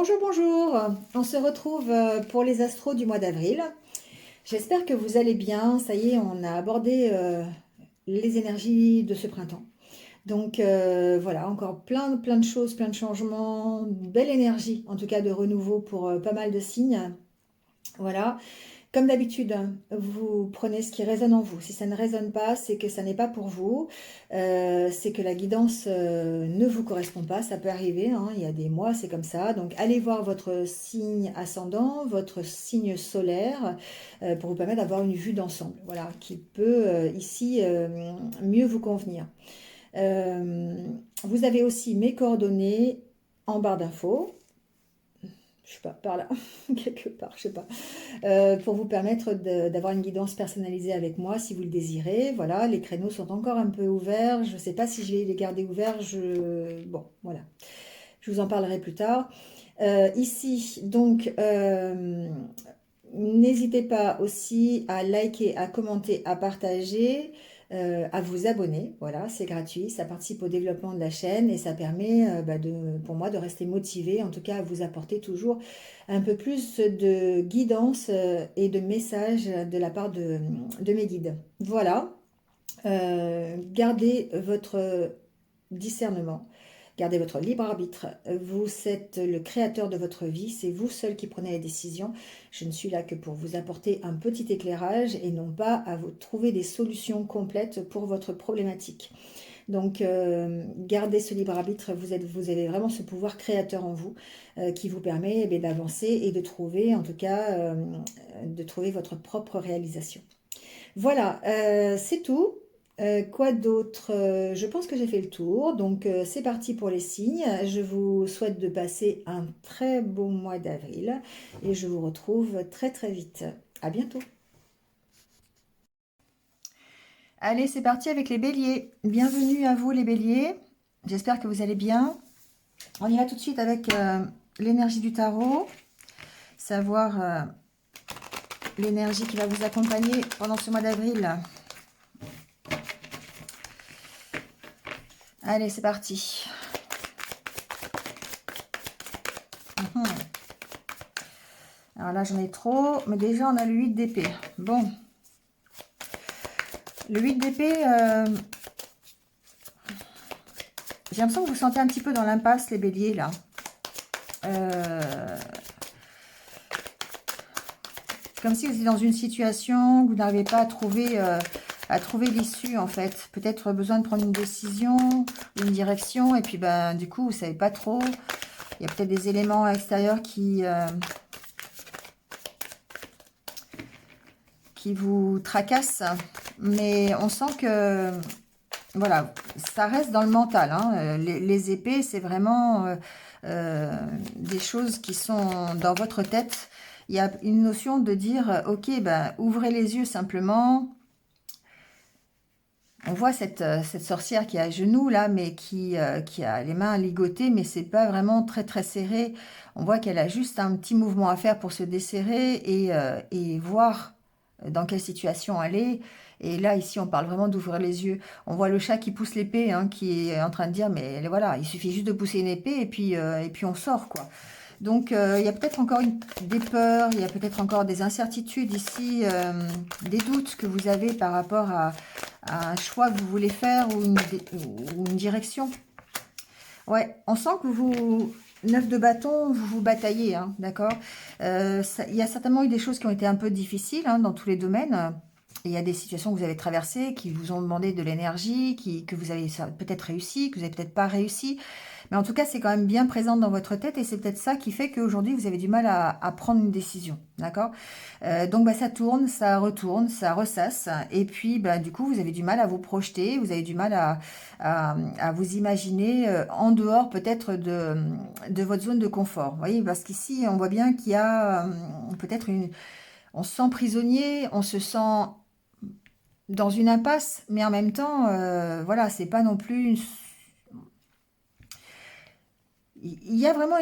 Bonjour, bonjour. On se retrouve pour les astros du mois d'avril. J'espère que vous allez bien. Ça y est, on a abordé les énergies de ce printemps. Donc voilà, encore plein de choses, plein de changements, belle énergie, en tout cas de renouveau pour pas mal de signes. Voilà. Comme d'habitude, vous prenez ce qui résonne en vous. Si ça ne résonne pas, c'est que ça n'est pas pour vous. C'est que la guidance ne vous correspond pas. Ça peut arriver, hein, il y a des mois, c'est comme ça. Donc, allez voir votre signe ascendant, votre signe solaire, pour vous permettre d'avoir une vue d'ensemble, voilà, qui peut ici mieux vous convenir. Euh, Vous avez aussi mes coordonnées en barre d'infos. Je sais pas, par là, quelque part, je sais pas. Pour vous permettre d'avoir une guidance personnalisée avec moi si vous le désirez. Voilà, les créneaux sont encore un peu ouverts. Je ne sais pas si je vais les garder ouverts. Bon, voilà. Je vous en parlerai plus tard. Ici, donc, n'hésitez pas aussi à liker, à commenter, à partager, à vous abonner. Voilà, c'est gratuit, ça participe au développement de la chaîne et ça permet pour moi de rester motivé, en tout cas à vous apporter toujours un peu plus de guidance et de messages de la part de mes guides. Voilà. Gardez votre discernement, gardez votre libre arbitre. Vous êtes le créateur de votre vie, c'est vous seul qui prenez les décisions. Je ne suis là que pour vous apporter un petit éclairage et non pas à vous trouver des solutions complètes pour votre problématique. Donc, gardez ce libre arbitre, vous avez vraiment ce pouvoir créateur en vous qui vous permet d'avancer et de trouver, en tout cas, de trouver votre propre réalisation. Voilà, c'est tout. Quoi d'autre? Je pense que j'ai fait le tour. Donc, c'est parti pour les signes. Je vous souhaite de passer un très beau mois d'avril et je vous retrouve très très vite. À bientôt. Allez, c'est parti avec les béliers. Bienvenue à vous les béliers. J'espère que vous allez bien. On y va tout de suite avec l'énergie du tarot. Savoir l'énergie qui va vous accompagner pendant ce mois d'avril. Allez, c'est parti. Alors là, j'en ai trop, mais déjà, on a le 8 d'épée. Bon. Le 8 d'épée, j'ai l'impression que vous sentez un petit peu dans l'impasse, les béliers, là. Comme si vous étiez dans une situation où vous n'arrivez pas à trouver l'issue, en fait. Peut-être besoin de prendre une décision, une direction, et puis, ben, du coup, vous ne savez pas trop. Il y a peut-être des éléments extérieurs qui vous tracassent. Mais on sent que, voilà, ça reste dans le mental. Hein. Les épées, c'est vraiment des choses qui sont dans votre tête. Il y a une notion de dire, ok, ben, ouvrez les yeux simplement. On voit cette sorcière qui est à genoux, là, mais qui a les mains ligotées, mais c'est pas vraiment très, très serré. On voit qu'elle a juste un petit mouvement à faire pour se desserrer et voir dans quelle situation elle est. Et là, ici, on parle vraiment d'ouvrir les yeux. On voit le chat qui pousse l'épée, hein, qui est en train de dire, mais voilà, il suffit juste de pousser une épée et puis on sort, quoi. Donc, il y a peut-être encore des peurs, il y a peut-être encore des incertitudes ici, des doutes que vous avez par rapport à un choix que vous voulez faire ou une direction. Ouais, on sent que vous, 9 de bâton, vous bataillez, hein, d'accord. Il y a certainement eu des choses qui ont été un peu difficiles, hein, dans tous les domaines. Et il y a des situations que vous avez traversées, qui vous ont demandé de l'énergie, que vous avez peut-être réussi, que vous n'avez peut-être pas réussi. Mais en tout cas, c'est quand même bien présent dans votre tête et c'est peut-être ça qui fait qu'aujourd'hui, vous avez du mal à prendre une décision. D'accord. Donc, bah, ça tourne, ça retourne, ça ressasse. Et puis, bah, du coup, vous avez du mal à vous projeter, vous avez du mal à vous imaginer en dehors peut-être de votre zone de confort. Vous voyez, parce qu'ici, on voit bien qu'il y a peut-être une... On se sent prisonnier, on se sent dans une impasse, mais en même temps, voilà, c'est pas non plus il y a vraiment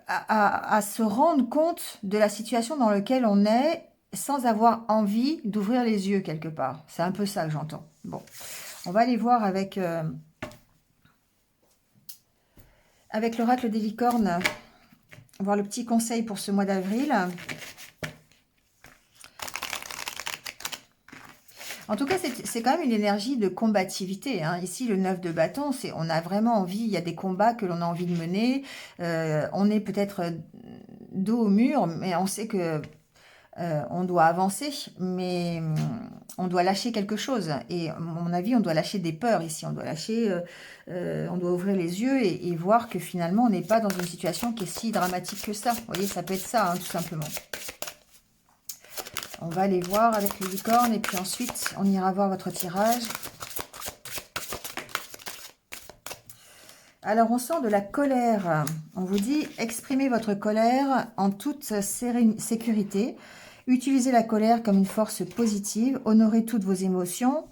à se rendre compte de la situation dans laquelle on est sans avoir envie d'ouvrir les yeux quelque part. C'est un peu ça que j'entends. Bon, on va aller voir avec l'oracle des licornes. voir le petit conseil pour ce mois d'avril. En tout cas, c'est quand même une énergie de combativité, hein. Ici, le 9 de bâton, on a vraiment envie, il y a des combats que l'on a envie de mener. On est peut-être dos au mur, mais on sait que on doit avancer, mais on doit lâcher quelque chose. Et à mon avis, on doit lâcher des peurs ici. On doit lâcher, on doit ouvrir les yeux et voir que finalement, on n'est pas dans une situation qui est si dramatique que ça. Vous voyez, ça peut être ça, hein, tout simplement. On va aller voir avec les licornes et puis ensuite, on ira voir votre tirage. Alors, on sent de la colère. On vous dit, exprimez votre colère en toute sécurité. Utilisez la colère comme une force positive. Honorez toutes vos émotions.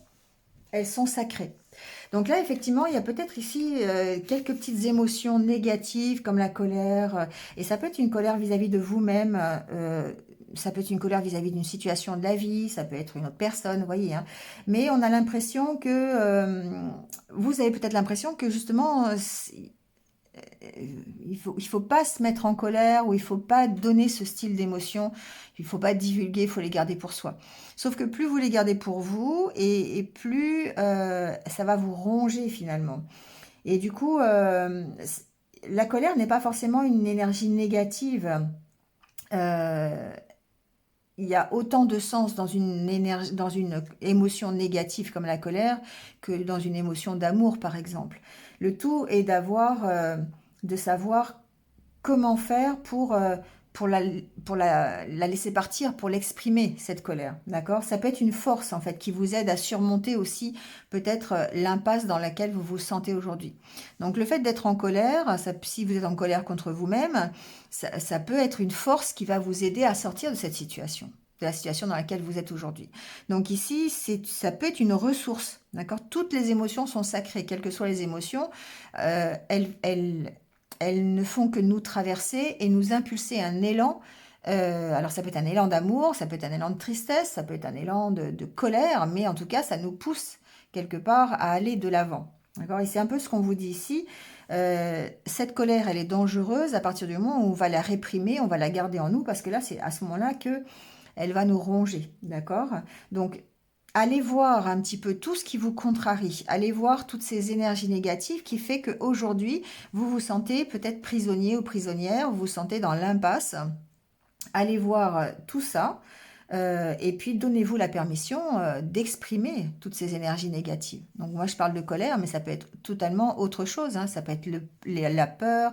Elles sont sacrées. Donc là, effectivement, il y a peut-être ici quelques petites émotions négatives comme la colère. Et ça peut être une colère vis-à-vis de vous-même. Ça peut être une colère vis-à-vis d'une situation de la vie. Ça peut être une autre personne, vous voyez. Hein. Mais on a l'impression que... vous avez peut-être l'impression que justement... il faut pas se mettre en colère ou il faut pas donner ce style d'émotion. Il faut pas divulguer, il faut les garder pour soi. Sauf que plus vous les gardez pour vous et plus ça va vous ronger finalement. Et du coup, la colère n'est pas forcément une énergie négative. Il y a autant de sens dans une énergie, dans une émotion négative comme la colère que dans une émotion d'amour, par exemple. Le tout est de savoir comment faire pour la laisser partir, pour l'exprimer, cette colère. D'accord? Ça peut être une force, en fait, qui vous aide à surmonter aussi peut-être l'impasse dans laquelle vous vous sentez aujourd'hui. Donc, le fait d'être en colère, si vous êtes en colère contre vous-même, ça peut être une force qui va vous aider à sortir de cette situation, de la situation dans laquelle vous êtes aujourd'hui. Donc ici, ça peut être une ressource, d'accord? Toutes les émotions sont sacrées, quelles que soient les émotions, elles ne font que nous traverser et nous impulser un élan. Alors ça peut être un élan d'amour, ça peut être un élan de tristesse, ça peut être un élan de colère, mais en tout cas, ça nous pousse quelque part à aller de l'avant. D'accord? Et c'est un peu ce qu'on vous dit ici. Cette colère, elle est dangereuse à partir du moment où on va la réprimer, on va la garder en nous, parce que là, c'est à ce moment-là que elle va nous ronger. D'accord? Donc, allez voir un petit peu tout ce qui vous contrarie. Allez voir toutes ces énergies négatives qui fait qu'aujourd'hui, vous vous sentez peut-être prisonnier ou prisonnière, vous vous sentez dans l'impasse. Allez voir tout ça. Et puis, donnez-vous la permission d'exprimer toutes ces énergies négatives. Donc, moi, je parle de colère, mais ça peut être totalement autre chose. Hein. Ça peut être la peur,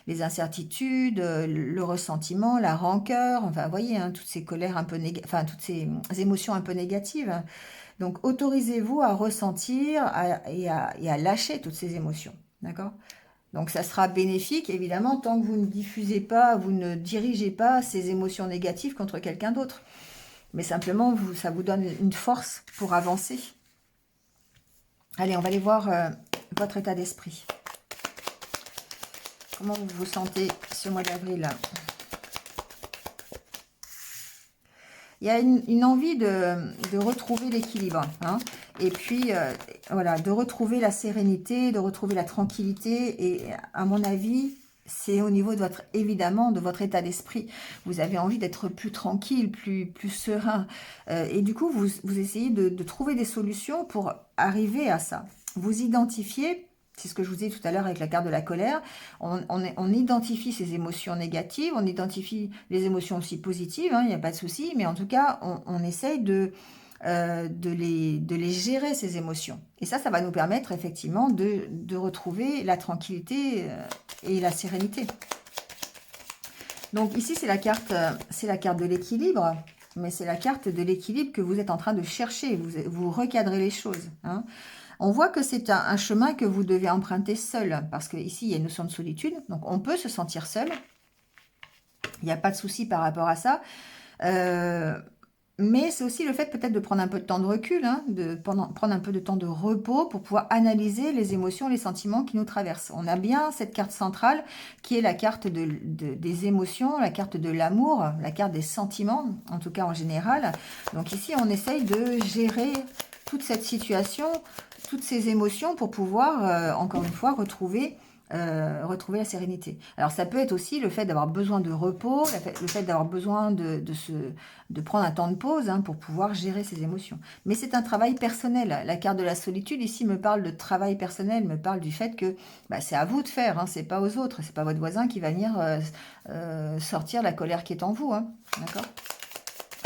les incertitudes, le ressentiment, la rancœur. Enfin, vous voyez, hein, toutes ces colères un peu enfin, toutes ces émotions un peu négatives. Donc, autorisez-vous à ressentir et à lâcher toutes ces émotions. D'accord? Donc, ça sera bénéfique, évidemment, tant que vous ne diffusez pas, vous ne dirigez pas ces émotions négatives contre quelqu'un d'autre. Mais simplement, ça vous donne une force pour avancer. Allez, on va aller voir votre état d'esprit. Comment vous vous sentez ce mois d'avril? Il y a une envie de retrouver l'équilibre. Hein, et puis, voilà, de retrouver la sérénité, de retrouver la tranquillité. Et à mon avis, c'est au niveau de évidemment, de votre état d'esprit. Vous avez envie d'être plus tranquille, plus serein. Et du coup, vous essayez de trouver des solutions pour arriver à ça. Vous identifiez, c'est ce que je vous disais tout à l'heure avec la carte de la colère, on identifie ces émotions négatives, on identifie les émotions aussi positives, hein, il n'y a pas de souci, mais en tout cas, on essaye de les gérer, ces émotions. Et ça va nous permettre effectivement de retrouver la tranquillité et la sérénité. Donc ici, c'est la carte de l'équilibre, mais c'est la carte de l'équilibre que vous êtes en train de chercher. Vous recadrez les choses. Hein. On voit que c'est un chemin que vous devez emprunter seul, parce qu'ici, il y a une notion de solitude. Donc, on peut se sentir seul. Il n'y a pas de souci par rapport à ça. Mais c'est aussi le fait peut-être de prendre un peu de temps de recul, hein, prendre un peu de temps de repos pour pouvoir analyser les émotions, les sentiments qui nous traversent. On a bien cette carte centrale qui est la carte des émotions, la carte de l'amour, la carte des sentiments, en tout cas en général. Donc ici, on essaye de gérer toute cette situation, toutes ces émotions pour pouvoir, encore une fois, retrouver retrouver la sérénité. Alors ça peut être aussi le fait d'avoir besoin de repos, le fait d'avoir besoin de prendre un temps de pause hein, pour pouvoir gérer ses émotions. Mais c'est un travail personnel. La carte de la solitude ici me parle de travail personnel, me parle du fait que bah, c'est à vous de faire, hein, c'est pas aux autres, c'est pas votre voisin qui va venir sortir la colère qui est en vous. Hein, d'accord?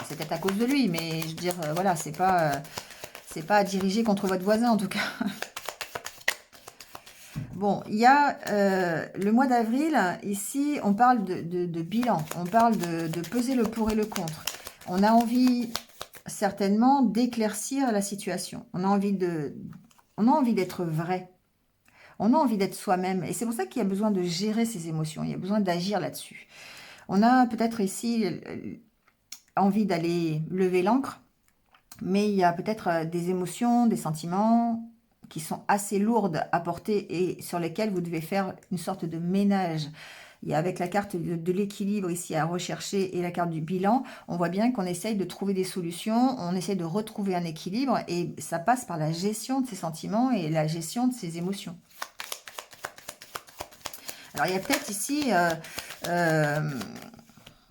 C'est peut-être à cause de lui, mais je veux dire, voilà, c'est pas à diriger contre votre voisin en tout cas. Bon, il y a le mois d'avril, ici, on parle de bilan, on parle de peser le pour et le contre. On a envie, certainement, d'éclaircir la situation. On a envie d'être vrai. On a envie d'être soi-même. Et c'est pour ça qu'il y a besoin de gérer ses émotions. Il y a besoin d'agir là-dessus. On a peut-être ici envie d'aller lever l'ancre, mais il y a peut-être des émotions, des sentiments qui sont assez lourdes à porter et sur lesquelles vous devez faire une sorte de ménage. Il y a avec la carte de l'équilibre ici à rechercher et la carte du bilan, on voit bien qu'on essaye de trouver des solutions, on essaye de retrouver un équilibre et ça passe par la gestion de ses sentiments et la gestion de ses émotions. Alors il y a peut-être ici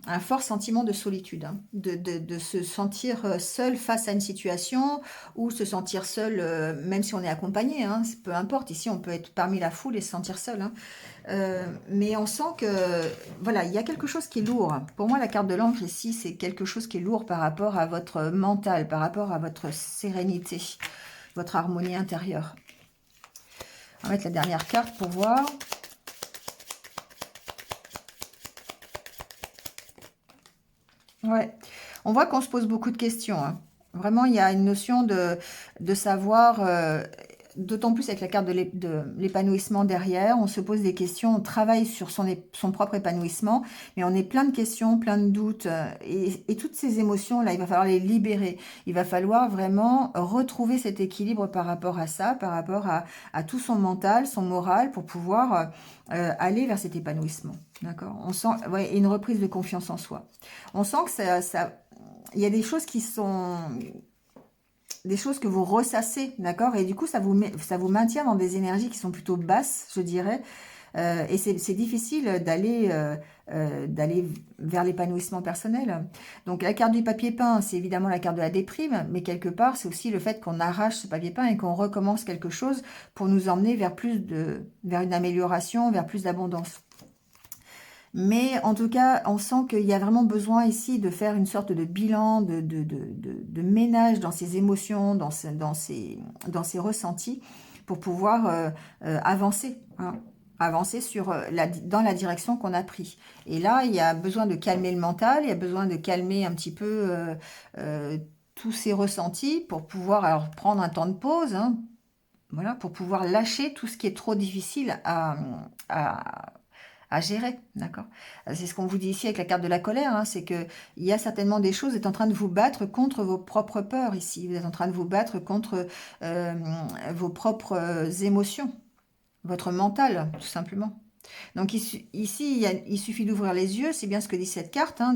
un fort sentiment de solitude, hein, de se sentir seul face à une situation ou se sentir seul même si on est accompagné, hein, peu importe, ici on peut être parmi la foule et se sentir seul. Hein. Mais on sent que voilà, il y a quelque chose qui est lourd. Pour moi, la carte de l'encre ici, c'est quelque chose qui est lourd par rapport à votre mental, par rapport à votre sérénité, votre harmonie intérieure. On va mettre la dernière carte pour voir. Ouais, on voit qu'on se pose beaucoup de questions. Hein. Vraiment, il y a une notion de savoir, d'autant plus avec la carte de l'épanouissement derrière, on se pose des questions, on travaille sur son propre épanouissement, mais on est plein de questions, plein de doutes, et toutes ces émotions-là, il va falloir les libérer. Il va falloir vraiment retrouver cet équilibre par rapport à ça, par rapport à tout son mental, son moral, pour pouvoir aller vers cet épanouissement. D'accord? On sent ouais, une reprise de confiance en soi. On sent que il y a des choses qui sont des choses que vous ressassez, d'accord? Et du coup, ça vous maintient dans des énergies qui sont plutôt basses, je dirais. Et c'est difficile d'aller vers l'épanouissement personnel. Donc, la carte du papier peint, c'est évidemment la carte de la déprime, mais quelque part, c'est aussi le fait qu'on arrache ce papier peint et qu'on recommence quelque chose pour nous emmener vers une amélioration, vers plus d'abondance. Mais en tout cas, on sent qu'il y a vraiment besoin ici de faire une sorte de bilan, de ménage dans ses émotions, dans ses ressentis, pour pouvoir avancer, hein, avancer dans la direction qu'on a pris. Et là, il y a besoin de calmer le mental, il y a besoin de calmer un petit peu tous ces ressentis pour pouvoir alors prendre un temps de pause, hein, voilà, pour pouvoir lâcher tout ce qui est trop difficile à gérer, d'accord? C'est ce qu'on vous dit ici avec la carte de la colère, hein, c'est que il y a certainement des choses, vous êtes en train de vous battre contre vos propres peurs ici, vous êtes en train de vous battre contre vos propres émotions, votre mental, tout simplement. Donc ici, il suffit d'ouvrir les yeux, c'est bien ce que dit cette carte, hein,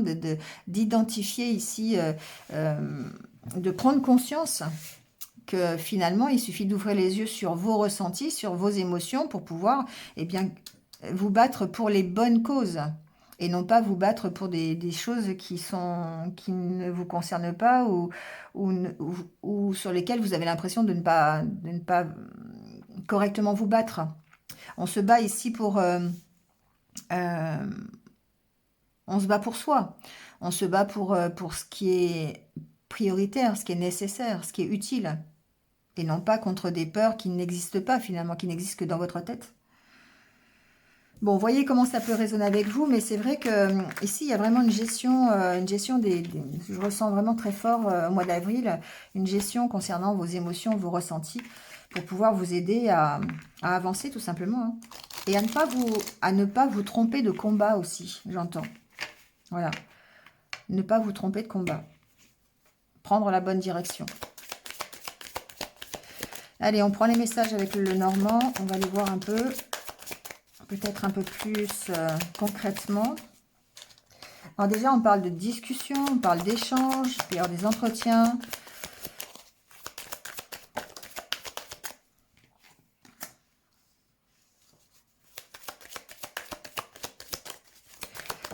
d'identifier ici, de prendre conscience que finalement, il suffit d'ouvrir les yeux sur vos ressentis, sur vos émotions pour pouvoir, eh bien, vous battre pour les bonnes causes et non pas vous battre pour des choses qui ne vous concernent pas ou sur lesquelles vous avez l'impression de ne pas correctement vous battre. On se bat ici euh, on se bat pour soi. On se bat pour ce qui est prioritaire, ce qui est nécessaire, ce qui est utile. Et non pas contre des peurs qui n'existent pas finalement, qui n'existent que dans votre tête. Bon, vous voyez comment ça peut résonner avec vous, mais c'est vrai que ici, il y a vraiment une gestion je ressens vraiment très fort au mois d'avril, une gestion concernant vos émotions, vos ressentis, pour pouvoir vous aider à avancer tout simplement. Hein. Et à ne pas vous tromper de combat aussi, j'entends. Voilà. Ne pas vous tromper de combat. Prendre la bonne direction. Allez, on prend les messages avec le Normand. On va les voir un peu. Peut-être un peu plus concrètement. Alors déjà, on parle de discussion, on parle d'échange, il peut y avoir des entretiens.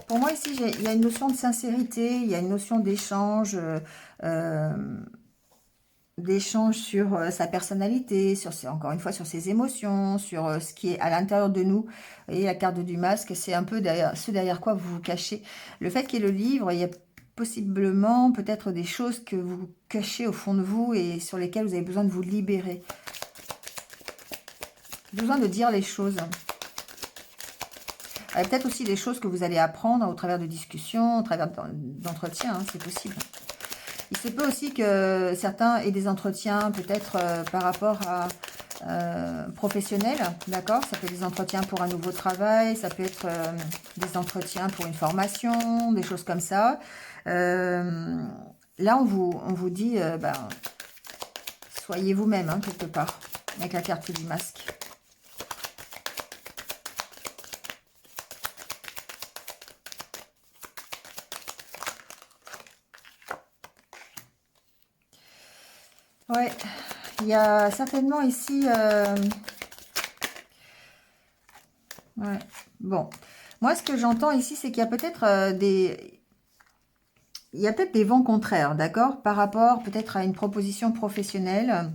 Pour moi, ici, il y a une notion de sincérité, il y a une notion d'échange, sur sa personnalité, encore une fois, sur ses émotions, sur ce qui est à l'intérieur de nous. Vous voyez, la carte du masque, c'est un peu ce derrière quoi vous vous cachez. Le fait qu'il y ait le livre, il y a possiblement peut-être des choses que vous cachez au fond de vous et sur lesquelles vous avez besoin de vous libérer. Besoin de dire les choses. Il y a peut-être aussi des choses que vous allez apprendre au travers de discussions, au travers d'entretiens, hein, c'est possible. Il se peut aussi que certains aient des entretiens peut-être par rapport à professionnels, d'accord? Ça peut être des entretiens pour un nouveau travail, ça peut être des entretiens pour une formation, des choses comme ça. Là, on vous dit, soyez vous-même, hein, quelque part, avec la carte du masque. Ouais, il y a certainement ici... ouais, bon. Moi, ce que j'entends ici, c'est qu'il y a peut-être Il y a peut-être des vents contraires, d'accord? Par rapport peut-être à une proposition professionnelle.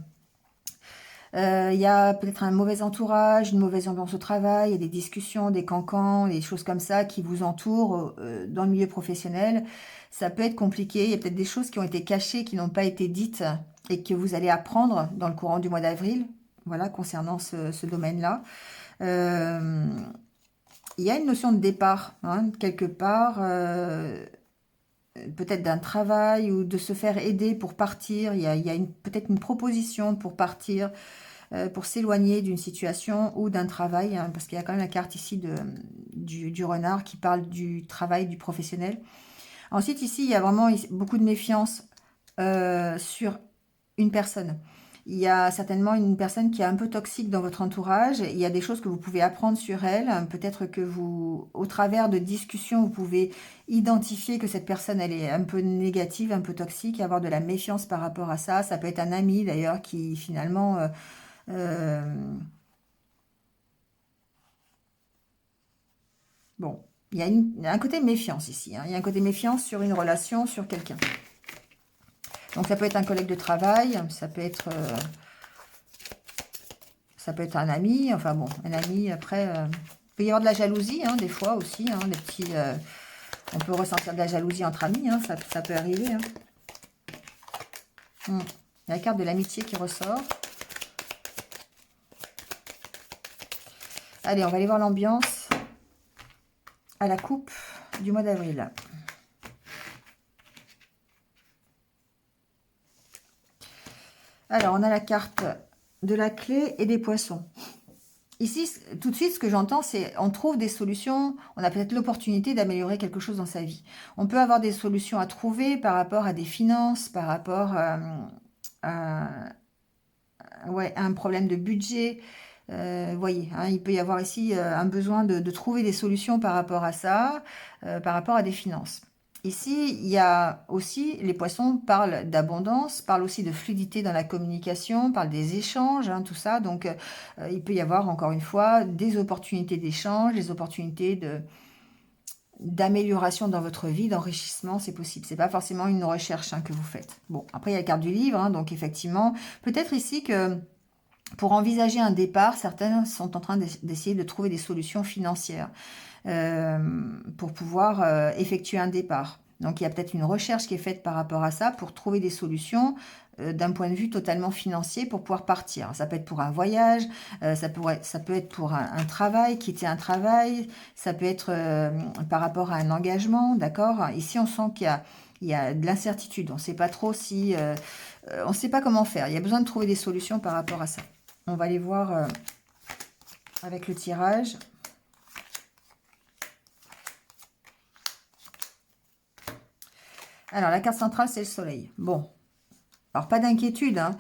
Il y a peut-être un mauvais entourage, une mauvaise ambiance au travail, il y a des discussions, des cancans, des choses comme ça qui vous entourent dans le milieu professionnel. Ça peut être compliqué, il y a peut-être des choses qui ont été cachées, qui n'ont pas été dites et que vous allez apprendre dans le courant du mois d'avril, voilà, concernant ce domaine-là. Il y a une notion de départ, hein, quelque part, peut-être d'un travail ou de se faire aider pour partir. Il y a peut-être une proposition pour partir, pour s'éloigner d'une situation ou d'un travail, hein, parce qu'il y a quand même la carte ici du renard qui parle du travail, du professionnel. Ensuite, ici, il y a vraiment beaucoup de méfiance sur une personne. Il y a certainement une personne qui est un peu toxique dans votre entourage. Il y a des choses que vous pouvez apprendre sur elle. Peut-être que vous, au travers de discussions, vous pouvez identifier que cette personne, elle est un peu négative, un peu toxique, et avoir de la méfiance par rapport à ça. Ça peut être un ami, d'ailleurs, qui finalement... bon, il y a un côté méfiance ici, hein. Il y a un côté méfiance sur une relation, sur quelqu'un. Donc ça peut être un collègue de travail, ça peut être un ami, enfin bon, un ami, après, il peut y avoir de la jalousie, hein, des fois aussi, hein, des petits, on peut ressentir de la jalousie entre amis, hein, ça peut arriver. Hein. La carte de l'amitié qui ressort. Allez, on va aller voir l'ambiance à la coupe du mois d'avril. Alors, on a la carte de la clé et des poissons. Ici, tout de suite, ce que j'entends, c'est on trouve des solutions, on a peut-être l'opportunité d'améliorer quelque chose dans sa vie. On peut avoir des solutions à trouver par rapport à des finances, par rapport ouais, à un problème de budget. Vous voyez, hein, il peut y avoir ici un besoin de trouver des solutions par rapport à ça, par rapport à des finances. Ici, il y a aussi, les poissons parlent d'abondance, parlent aussi de fluidité dans la communication, parlent des échanges, hein, tout ça. Donc, il peut y avoir, encore une fois, des opportunités d'échange, des opportunités d'amélioration dans votre vie, d'enrichissement, c'est possible. C'est pas forcément une recherche, hein, que vous faites. Bon, après, il y a la carte du livre, hein, donc effectivement, peut-être ici que pour envisager un départ, certains sont en train d'essayer de trouver des solutions financières pour pouvoir effectuer un départ. Donc, il y a peut-être une recherche qui est faite par rapport à ça pour trouver des solutions d'un point de vue totalement financier pour pouvoir partir. Ça peut être pour un voyage, ça peut être pour un travail, quitter un travail, ça peut être par rapport à un engagement, d'accord? Ici, on sent qu'il y a de l'incertitude. On ne sait pas trop si... on ne sait pas comment faire. Il y a besoin de trouver des solutions par rapport à ça. On va aller voir avec le tirage. Alors, la carte centrale, c'est le soleil. Bon. Alors, pas d'inquiétude, hein.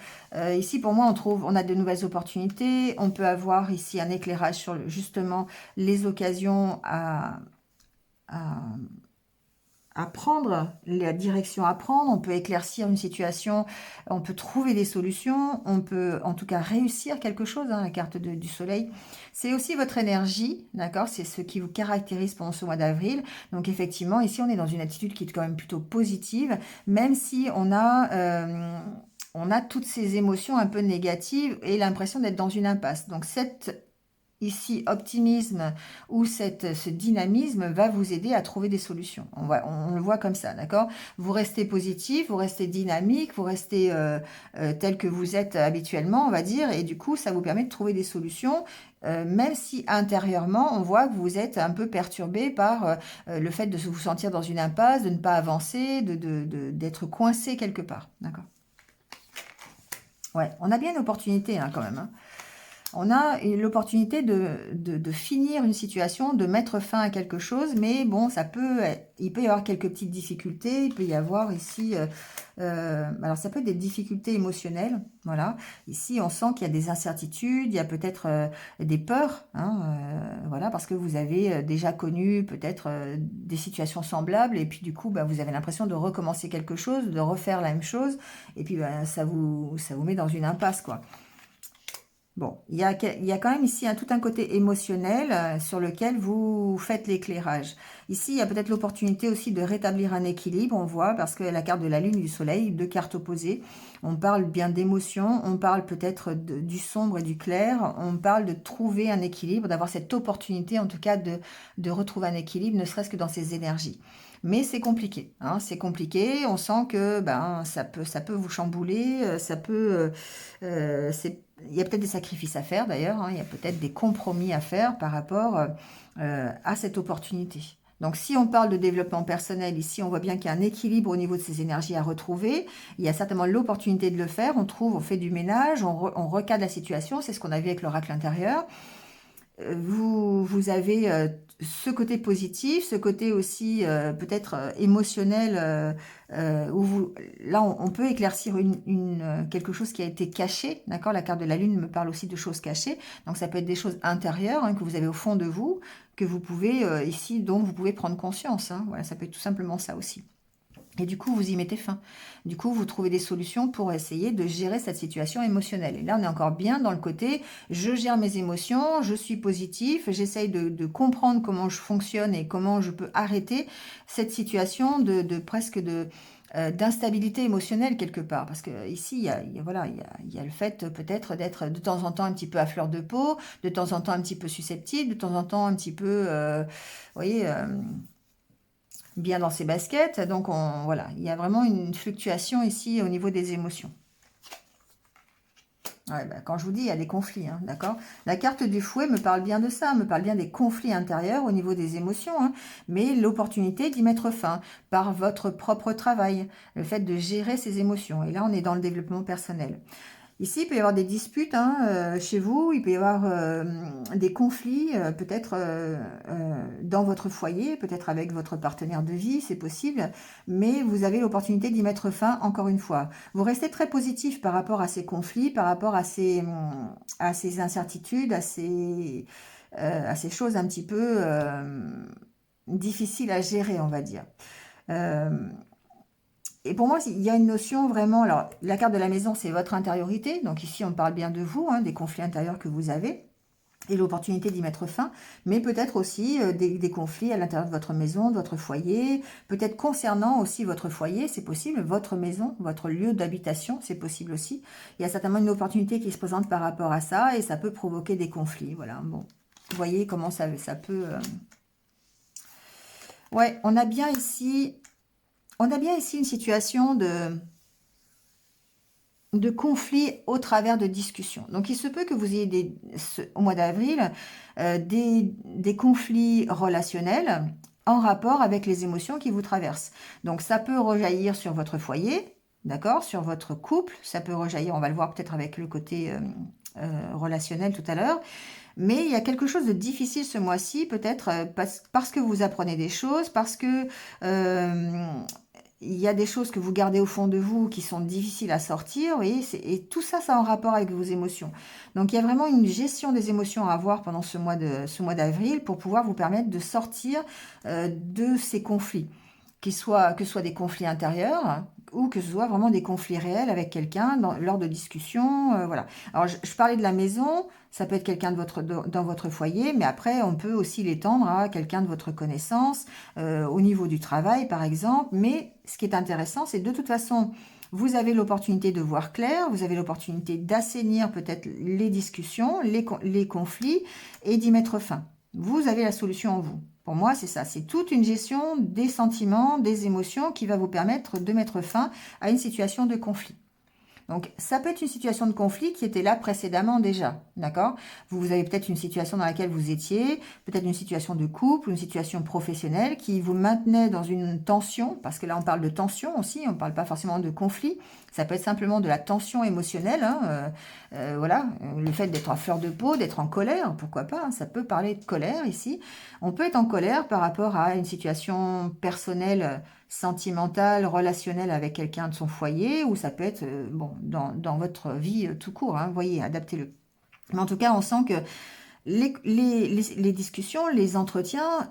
Ici, pour moi, on a de nouvelles opportunités. On peut avoir ici un éclairage sur justement les occasions à prendre la direction à prendre, on peut éclaircir une situation, on peut trouver des solutions, on peut en tout cas réussir quelque chose, hein, la carte du soleil. C'est aussi votre énergie, d'accord? C'est ce qui vous caractérise pendant ce mois d'avril. Donc effectivement, ici, on est dans une attitude qui est quand même plutôt positive, même si on a toutes ces émotions un peu négatives et l'impression d'être dans une impasse. Donc cette ici optimisme ou ce dynamisme va vous aider à trouver des solutions. On le voit comme ça, d'accord? Vous restez positif, vous restez dynamique, vous restez tel que vous êtes habituellement, on va dire, et du coup, ça vous permet de trouver des solutions, même si intérieurement, on voit que vous êtes un peu perturbé par le fait de vous sentir dans une impasse, de ne pas avancer, d'être coincé quelque part, d'accord? Ouais, on a bien une opportunité hein, quand même, hein. On a l'opportunité de finir une situation, de mettre fin à quelque chose, mais bon, il peut y avoir quelques petites difficultés, il peut y avoir ici, alors ça peut être des difficultés émotionnelles, voilà. Ici, on sent qu'il y a des incertitudes, il y a peut-être des peurs, hein, voilà, parce que vous avez déjà connu peut-être des situations semblables, et puis du coup, bah, vous avez l'impression de recommencer quelque chose, de refaire la même chose, et puis bah, ça vous met dans une impasse, quoi. Bon, il y a quand même ici tout un côté émotionnel sur lequel vous faites l'éclairage. Ici, il y a peut-être l'opportunité aussi de rétablir un équilibre, on voit, parce que la carte de la Lune et du Soleil, deux cartes opposées, on parle bien d'émotion, on parle peut-être du sombre et du clair, on parle de trouver un équilibre, d'avoir cette opportunité en tout cas de retrouver un équilibre, ne serait-ce que dans ses énergies. Mais c'est compliqué, hein, c'est compliqué, on sent que ben, ça peut vous chambouler, il y a peut-être des sacrifices à faire d'ailleurs, hein, il y a peut-être des compromis à faire par rapport à cette opportunité. Donc si on parle de développement personnel, ici on voit bien qu'il y a un équilibre au niveau de ces énergies à retrouver. Il y a certainement l'opportunité de le faire. On fait du ménage, on recadre la situation. C'est ce qu'on a vu avec l'oracle intérieur. Vous avez ce côté positif, ce côté aussi peut-être émotionnel, là on peut éclaircir quelque chose qui a été caché, d'accord? La carte de la Lune me parle aussi de choses cachées, donc ça peut être des choses intérieures hein, que vous avez au fond de vous, que vous pouvez ici, dont vous pouvez prendre conscience, hein. Voilà, ça peut être tout simplement ça aussi. Et du coup, vous y mettez fin. Du coup, vous trouvez des solutions pour essayer de gérer cette situation émotionnelle. Et là, on est encore bien dans le côté, je gère mes émotions, je suis positif, j'essaye de comprendre comment je fonctionne et comment je peux arrêter cette situation presque d'instabilité émotionnelle quelque part. Parce que ici, voilà, il y a le fait peut-être d'être de temps en temps un petit peu à fleur de peau, de temps en temps un petit peu susceptible, de temps en temps un petit peu, vous voyez... bien dans ses baskets. Donc voilà, il y a vraiment une fluctuation ici au niveau des émotions. Ouais, bah, quand je vous dis, il y a des conflits, hein, d'accord? La carte du fouet me parle bien de ça, me parle bien des conflits intérieurs au niveau des émotions, hein, mais l'opportunité d'y mettre fin par votre propre travail, le fait de gérer ses émotions. Et là, on est dans le développement personnel. Ici, il peut y avoir des disputes hein, chez vous, il peut y avoir des conflits, peut-être dans votre foyer, peut-être avec votre partenaire de vie, c'est possible, mais vous avez l'opportunité d'y mettre fin encore une fois. Vous restez très positif par rapport à ces conflits, par rapport à ces incertitudes, à ces choses un petit peu difficiles à gérer, on va dire. Euh, et pour moi, il y a une notion vraiment... Alors, la carte de la maison, c'est votre intériorité. Donc ici, on parle bien de vous, hein, des conflits intérieurs que vous avez et l'opportunité d'y mettre fin. Mais peut-être aussi des conflits à l'intérieur de votre maison, de votre foyer. Peut-être concernant aussi votre foyer, c'est possible. Votre maison, votre lieu d'habitation, c'est possible aussi. Il y a certainement une opportunité qui se présente par rapport à ça et ça peut provoquer des conflits. Voilà, bon. Vous voyez comment ça peut... Ouais, on a bien ici une situation de conflits au travers de discussions. Donc, il se peut que vous ayez au mois d'avril des conflits relationnels en rapport avec les émotions qui vous traversent. Donc, ça peut rejaillir sur votre foyer, d'accord, sur votre couple. Ça peut rejaillir, on va le voir peut-être avec le côté relationnel tout à l'heure. Mais il y a quelque chose de difficile ce mois-ci, peut-être parce que vous apprenez des choses, parce que il y a des choses que vous gardez au fond de vous qui sont difficiles à sortir, vous voyez, et tout ça, ça a un rapport avec vos émotions. Donc, il y a vraiment une gestion des émotions à avoir pendant ce mois d'avril pour pouvoir vous permettre de sortir de ces conflits. que ce soit des conflits intérieurs ou que ce soit vraiment des conflits réels avec quelqu'un lors de discussions, voilà. Alors, je parlais de la maison, ça peut être quelqu'un dans votre foyer, mais après, on peut aussi l'étendre à quelqu'un de votre connaissance, au niveau du travail, par exemple. Mais ce qui est intéressant, c'est de toute façon, vous avez l'opportunité de voir clair, vous avez l'opportunité d'assainir peut-être les discussions, les conflits et d'y mettre fin. Vous avez la solution en vous. Pour moi, c'est ça. C'est toute une gestion des sentiments, des émotions qui va vous permettre de mettre fin à une situation de conflit. Donc, ça peut être une situation de conflit qui était là précédemment déjà, d'accord? Vous avez peut-être une situation dans laquelle vous étiez, peut-être une situation de couple, une situation professionnelle qui vous maintenait dans une tension, parce que là, on parle de tension aussi, on ne parle pas forcément de conflit. Ça peut être simplement de la tension émotionnelle, hein, voilà, le fait d'être à fleur de peau, d'être en colère, pourquoi pas, hein, ça peut parler de colère ici. On peut être en colère par rapport à une situation personnelle sentimentale, relationnelle avec quelqu'un de son foyer, ou ça peut être bon, dans votre vie tout court, hein, voyez, adaptez-le. Mais en tout cas, on sent que les discussions, les entretiens,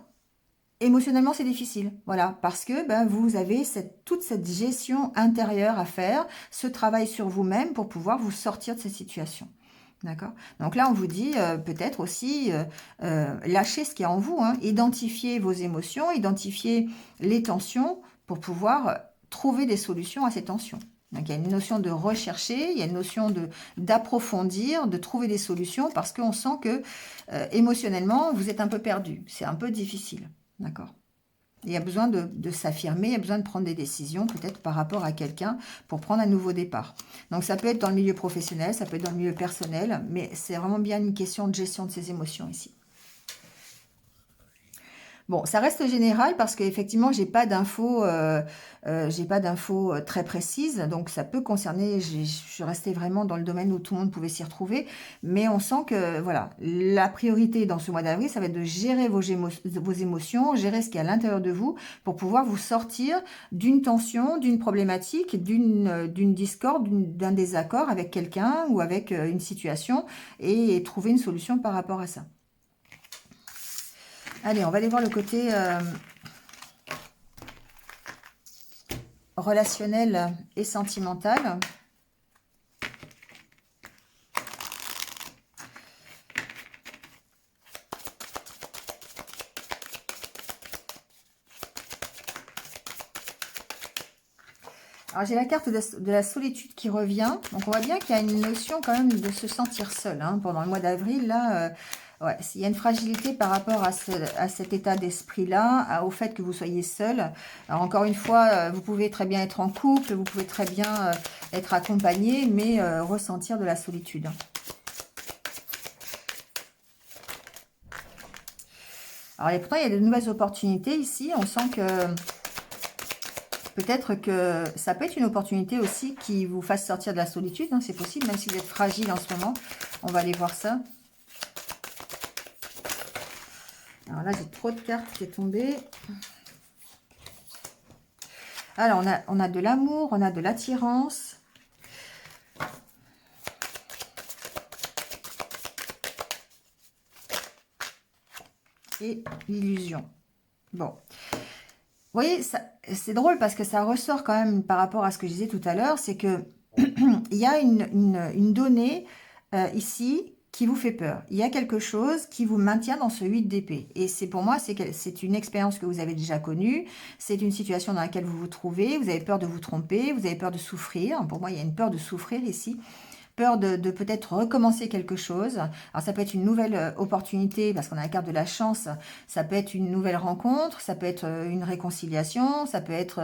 émotionnellement, c'est difficile. Voilà, parce que ben, vous avez toute cette gestion intérieure à faire, ce travail sur vous-même pour pouvoir vous sortir de cette situation. D'accord? Donc là, on vous dit peut-être aussi lâcher ce qui est en vous, hein, identifier vos émotions, identifier les tensions pour pouvoir trouver des solutions à ces tensions. Donc il y a une notion de rechercher, il y a une notion d'approfondir, de trouver des solutions parce qu'on sent que émotionnellement, vous êtes un peu perdu. C'est un peu difficile. D'accord? Il y a besoin de s'affirmer, il y a besoin de prendre des décisions, peut-être par rapport à quelqu'un, pour prendre un nouveau départ. Donc ça peut être dans le milieu professionnel, ça peut être dans le milieu personnel, mais c'est vraiment bien une question de gestion de ses émotions ici. Bon, ça reste général parce qu'effectivement, j'ai pas d'infos très précises, donc ça peut concerner. Je suis restée vraiment dans le domaine où tout le monde pouvait s'y retrouver, mais on sent que voilà, la priorité dans ce mois d'avril, ça va être de gérer vos émotions, gérer ce qui est à l'intérieur de vous pour pouvoir vous sortir d'une tension, d'une problématique, d'une discorde, d'un désaccord avec quelqu'un ou avec une situation et trouver une solution par rapport à ça. Allez, on va aller voir le côté relationnel et sentimental. Alors, j'ai la carte de la solitude qui revient. Donc, on voit bien qu'il y a une notion quand même de se sentir seul hein, pendant le mois d'avril. Là, ouais, il y a une fragilité par rapport à cet état d'esprit-là, au fait que vous soyez seul. Alors, encore une fois, vous pouvez très bien être en couple, vous pouvez très bien être accompagné, mais ressentir de la solitude. Alors, et pourtant, il y a de nouvelles opportunités ici. On sent que peut-être que ça peut être une opportunité aussi qui vous fasse sortir de la solitude. Hein, c'est possible, même si vous êtes fragile en ce moment. On va aller voir ça. Alors là, j'ai trop de cartes qui est tombée. Alors, on a de l'amour, on a de l'attirance. Et l'illusion. Bon. Vous voyez, c'est drôle parce que ça ressort quand même par rapport à ce que je disais tout à l'heure, c'est que il y a une donnée ici qui vous fait peur. Il y a quelque chose qui vous maintient dans ce 8 d'épée. Et c'est pour moi, c'est une expérience que vous avez déjà connue, c'est une situation dans laquelle vous vous trouvez, vous avez peur de vous tromper, vous avez peur de souffrir. Pour moi, il y a une peur de souffrir ici. Peur de peut-être recommencer quelque chose. Alors ça peut être une nouvelle opportunité parce qu'on a la carte de la chance. Ça peut être une nouvelle rencontre, ça peut être une réconciliation, ça peut être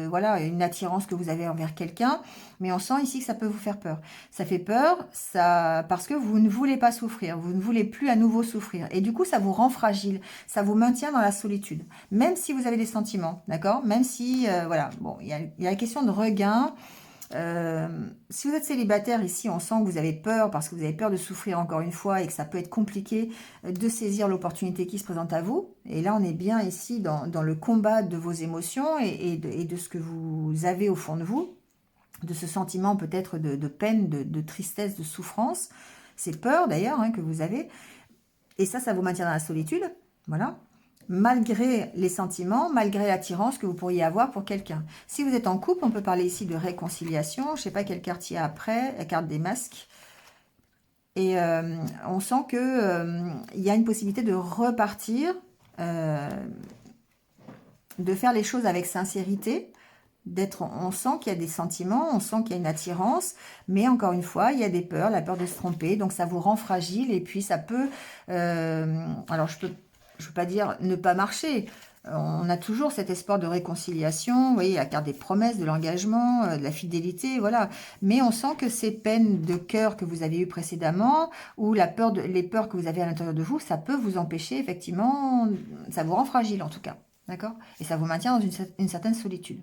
voilà une attirance que vous avez envers quelqu'un. Mais on sent ici que ça peut vous faire peur. Ça fait peur parce que vous ne voulez pas souffrir, vous ne voulez plus à nouveau souffrir. Et du coup, ça vous rend fragile, ça vous maintient dans la solitude. Même si vous avez des sentiments, d'accord? Même si, voilà, bon, il y a la question de regain. Si vous êtes célibataire ici, on sent que vous avez peur parce que vous avez peur de souffrir encore une fois et que ça peut être compliqué de saisir l'opportunité qui se présente à vous. Et là, on est bien ici dans le combat de vos émotions et de ce que vous avez au fond de vous, de ce sentiment peut-être de peine, de tristesse, de souffrance. C'est peur d'ailleurs hein, que vous avez. Et ça vous maintient dans la solitude. Voilà. malgré les sentiments, malgré l'attirance que vous pourriez avoir pour quelqu'un. Si vous êtes en couple, on peut parler ici de réconciliation. Je ne sais pas quelle carte il y a après, la carte des masques. Et on sent que il y a une possibilité de repartir, de faire les choses avec sincérité, on sent qu'il y a des sentiments, on sent qu'il y a une attirance, mais encore une fois, il y a des peurs, la peur de se tromper, donc ça vous rend fragile, et puis ça peut, alors je peux pas dire ne pas marcher, on a toujours cet espoir de réconciliation, vous voyez, la carte des promesses, de l'engagement, de la fidélité, voilà, mais on sent que ces peines de cœur que vous avez eues précédemment, ou les peurs que vous avez à l'intérieur de vous, ça peut vous empêcher, effectivement, ça vous rend fragile en tout cas, d'accord? Et ça vous maintient dans une certaine solitude.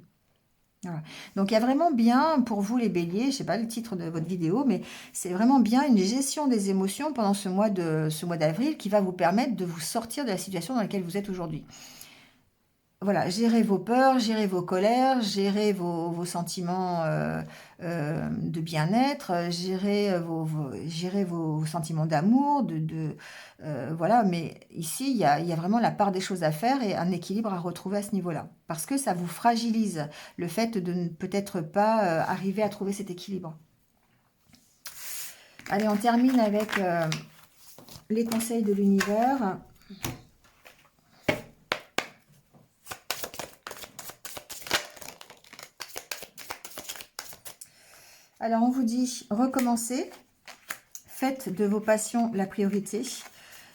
Voilà. Donc il y a vraiment bien pour vous les béliers, je ne sais pas le titre de votre vidéo, mais c'est vraiment bien une gestion des émotions pendant ce mois d'avril qui va vous permettre de vous sortir de la situation dans laquelle vous êtes aujourd'hui. Voilà, gérez vos peurs, gérez vos colères, gérez vos sentiments de bien-être, gérez vos sentiments d'amour, voilà. Mais ici, il y a vraiment la part des choses à faire et un équilibre à retrouver à ce niveau-là. Parce que ça vous fragilise, le fait de ne peut-être pas arriver à trouver cet équilibre. Allez, on termine avec les conseils de l'univers. Alors, on vous dit, recommencez, faites de vos passions la priorité,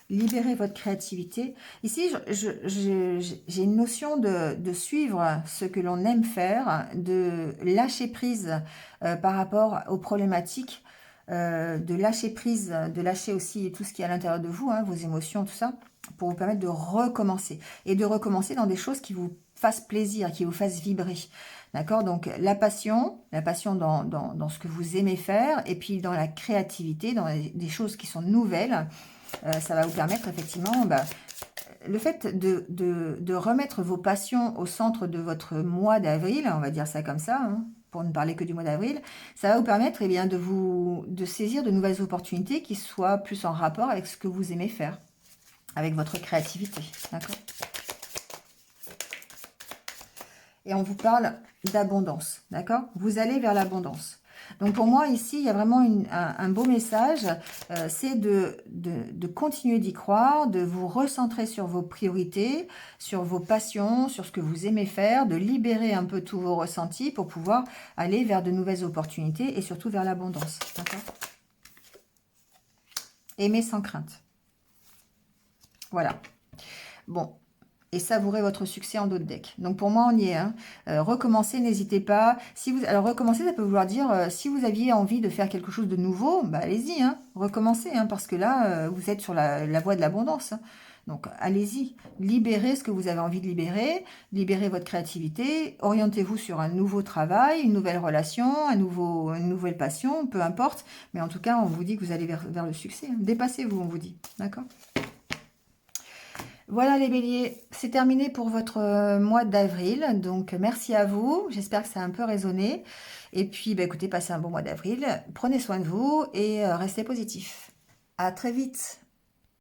libérez votre créativité. Ici, j'ai une notion de suivre ce que l'on aime faire, de lâcher prise par rapport aux problématiques, de lâcher prise, de lâcher aussi tout ce qui est à l'intérieur de vous, hein, vos émotions, tout ça, pour vous permettre de recommencer. Et de recommencer dans des choses qui vous fassent plaisir, qui vous fassent vibrer. D'accord? Donc la passion dans ce que vous aimez faire, et puis dans la créativité, dans des choses qui sont nouvelles, ça va vous permettre effectivement, le fait de remettre vos passions au centre de votre mois d'avril, on va dire ça comme ça, hein, pour ne parler que du mois d'avril, ça va vous permettre eh bien, de saisir de nouvelles opportunités qui soient plus en rapport avec ce que vous aimez faire, avec votre créativité. D'accord? Et on vous parle d'abondance, d'accord? Vous allez vers l'abondance. Donc pour moi, ici, il y a vraiment un beau message, c'est de continuer d'y croire, de vous recentrer sur vos priorités, sur vos passions, sur ce que vous aimez faire, de libérer un peu tous vos ressentis pour pouvoir aller vers de nouvelles opportunités et surtout vers l'abondance, d'accord? Aimer sans crainte. Voilà. Bon. Et savourez votre succès en d'autres decks. Donc pour moi, on y est. Hein. Recommencez, n'hésitez pas. Alors recommencer, ça peut vouloir dire, si vous aviez envie de faire quelque chose de nouveau, allez-y, hein, recommencez, hein, parce que là, vous êtes sur la voie de l'abondance. Hein. Donc allez-y, libérez ce que vous avez envie de libérez votre créativité, orientez-vous sur un nouveau travail, une nouvelle relation, une nouvelle passion, peu importe. Mais en tout cas, on vous dit que vous allez vers le succès. Hein. Dépassez-vous, on vous dit. D'accord ? Voilà les béliers, c'est terminé pour votre mois d'avril. Donc merci à vous, j'espère que ça a un peu résonné. Et puis écoutez, passez un bon mois d'avril, prenez soin de vous et restez positifs. À très vite.